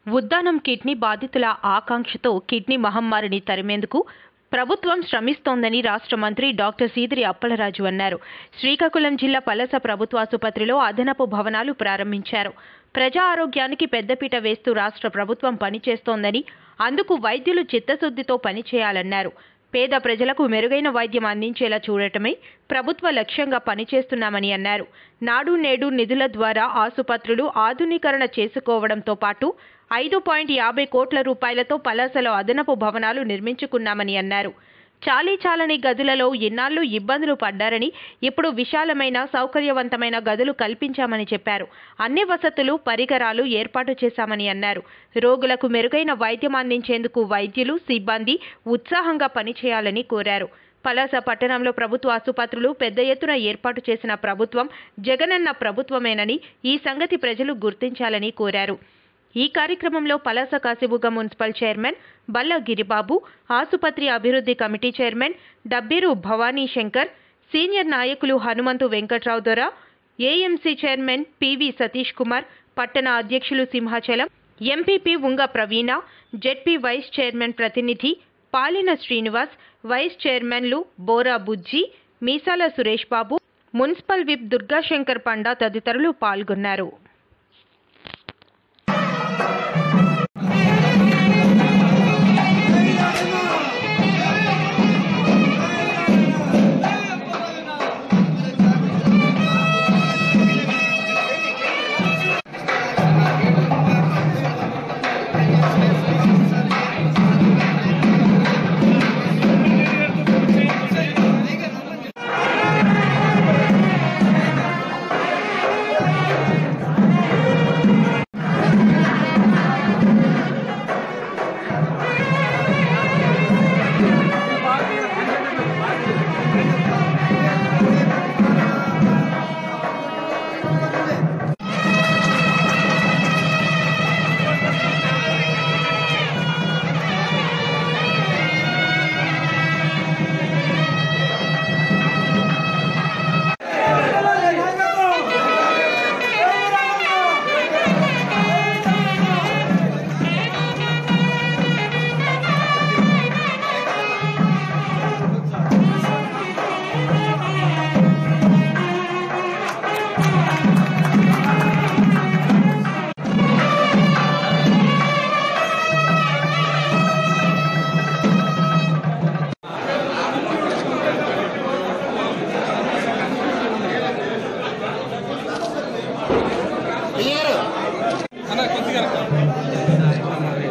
Uddanam kidney బాధితుల ఆకాంక్షతో kidney మహమ్మారిని తరిమేందుకు ప్రభుత్వం శ్రమిస్తోందని రాష్ట్ర మంత్రి డాక్టర్ సీదిరి అప్పలరాజు అన్నారు. శ్రీకాకుళం జిల్లా పలాస ప్రభుత్వాసుపత్రిలో అదనపు భవనాలు ప్రారంభించారు. ప్రజా ఆరోగ్యానికి పెద్దపీట వేస్తూ రాష్ట్ర ప్రభుత్వం పనిచేస్తోందని, అందుకు వైద్యులు చిత్తశుద్ధితో పనిచేయాలన్నారు. పేద ప్రజలకు మెరుగైన వైద్యం అందించేలా చూడటమే ప్రభుత్వ లక్ష్యంగా పనిచేస్తున్నామని అన్నారు. నాడు నేడు నిధుల ద్వారా ఆసుపత్రులు ఆధునీకరణ చేసుకోవడంతో పాటు 5.50 కోట్ల రూపాయలతో పలాసలో అదనపు భవనాలు నిర్మించుకున్నామని అన్నారు. చాలీచాలని గదులలో ఇన్నాళ్లు ఇబ్బందులు పడ్డారని, ఇప్పుడు విశాలమైన సౌకర్యవంతమైన గదులు కల్పించామని చెప్పారు. అన్ని వసతులు పరికరాలు ఏర్పాటు చేశామని అన్నారు. రోగులకు మెరుగైన వైద్యం అందించేందుకు వైద్యులు సిబ్బంది ఉత్సాహంగా పనిచేయాలని కోరారు. పలాస పట్టణంలో ప్రభుత్వ ఆసుపత్రులు పెద్ద ఎత్తున ఏర్పాటు చేసిన ప్రభుత్వం జగనన్న ప్రభుత్వమేనని, ఈ సంగతి ప్రజలు గుర్తించాలని కోరారు. ఈ కార్యక్రమంలో పలాస కాశీబుగ్గ మున్సిపల్ చైర్మన్ బల్ల గిరిబాబు, ఆసుపత్రి అభివృద్ధి committee chairman Dabbiru Bhavani Shankar, senior నాయకులు హనుమంతు వెంకట్రావు దొర, AMC chairman PV Satish Kumar, పట్టణ అధ్యక్షులు సింహాచలం, ఎంపీపీ ఉంగ ప్రవీణ, జెడ్పీ వైస్ చైర్మన్ ప్రతినిధి పాలిన శ్రీనివాస్, వైస్ చైర్మన్లు బోరా బుజ్జి, మీసాల సురేష్ బాబు, మున్సిపల్ విప్ దుర్గాశంకర్ పండా తదితరులు పాల్గొన్నారు.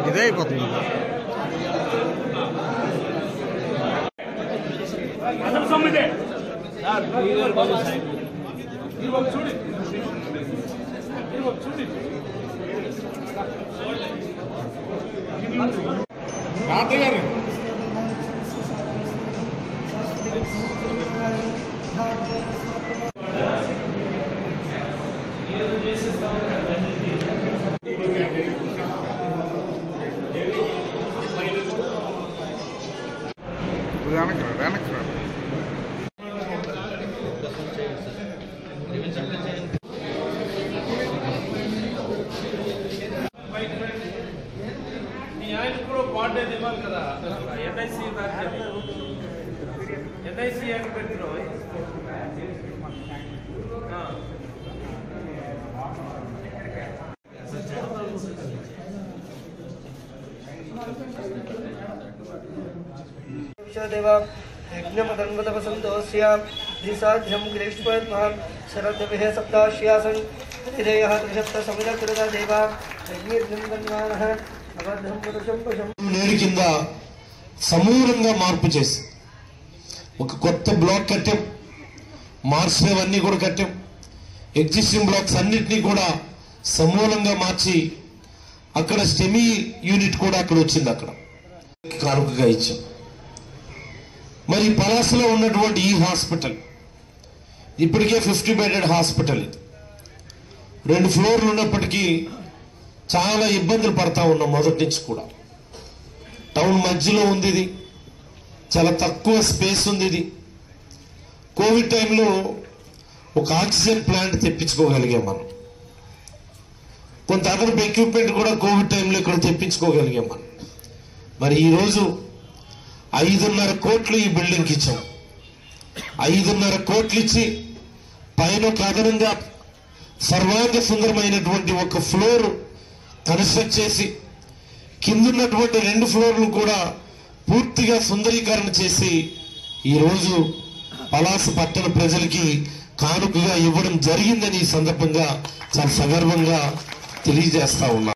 ఇదే అయిపోతుంది. यज्ञमदन्वतवसन्तोऽस्यां द्विसाध्यं ग्रीष्मोद्महां शरद्भिः सप्ताश्यासन् हृदयः त्रिशप्तसमिदकृता देवा यज्ञर्गन्धन्वानः अबद्धं पुरुषं पशुं నేరు కింద సమూలంగా మార్పు చేసి ఒక కొత్త బ్లాక్ కట్టాం. మార్చినవన్నీ కూడా కట్టాం. ఎగ్జిస్టింగ్ బ్లాక్స్ అన్నిటినీ కూడా సమూలంగా మార్చి అక్కడ స్టెమీ యూనిట్ కూడా అక్కడ వచ్చింది. అక్కడ కానుకగా ఇచ్చాం. మరి పలాసలో ఉన్నటువంటి ఈ హాస్పిటల్ ఇప్పటికే 50 బెడెడ్ హాస్పిటల్. ఇది 2 ఫ్లోర్లు ఉన్నప్పటికీ చాలా ఇబ్బందులు పడతా ఉన్నాం. మొదటి నుంచి కూడా టౌన్ మధ్యలో ఉంది. ఇది చాలా తక్కువ స్పేస్ ఉంది. ఇది కోవిడ్ టైంలో ఒక ఆక్సిజన్ ప్లాంట్ తెప్పించుకోగలిగాం మనం. కొంత అదనపు ఎక్విప్మెంట్ కూడా కోవిడ్ టైంలో ఇక్కడ తెప్పించుకోగలిగాం మనం. మరి ఈరోజు 5.5 కోట్లు ఈ బిల్డింగ్కి ఇచ్చాం. 5.5 కోట్లు ఇచ్చి పైన ఒక అదనంగా సర్వాంగ సుందరమైనటువంటి ఒక ఫ్లోర్ కన్స్ట్రక్ట్ చేసి కిందున్నటువంటి 2 ఫ్లోర్లు కూడా పూర్తిగా సుందరీకరణ చేసి ఈరోజు పలాస పట్టణ ప్రజలకి కానుకగా ఇవ్వడం జరిగిందని ఈ సందర్భంగా చాలా సగర్వంగా తెలియజేస్తా ఉన్నా.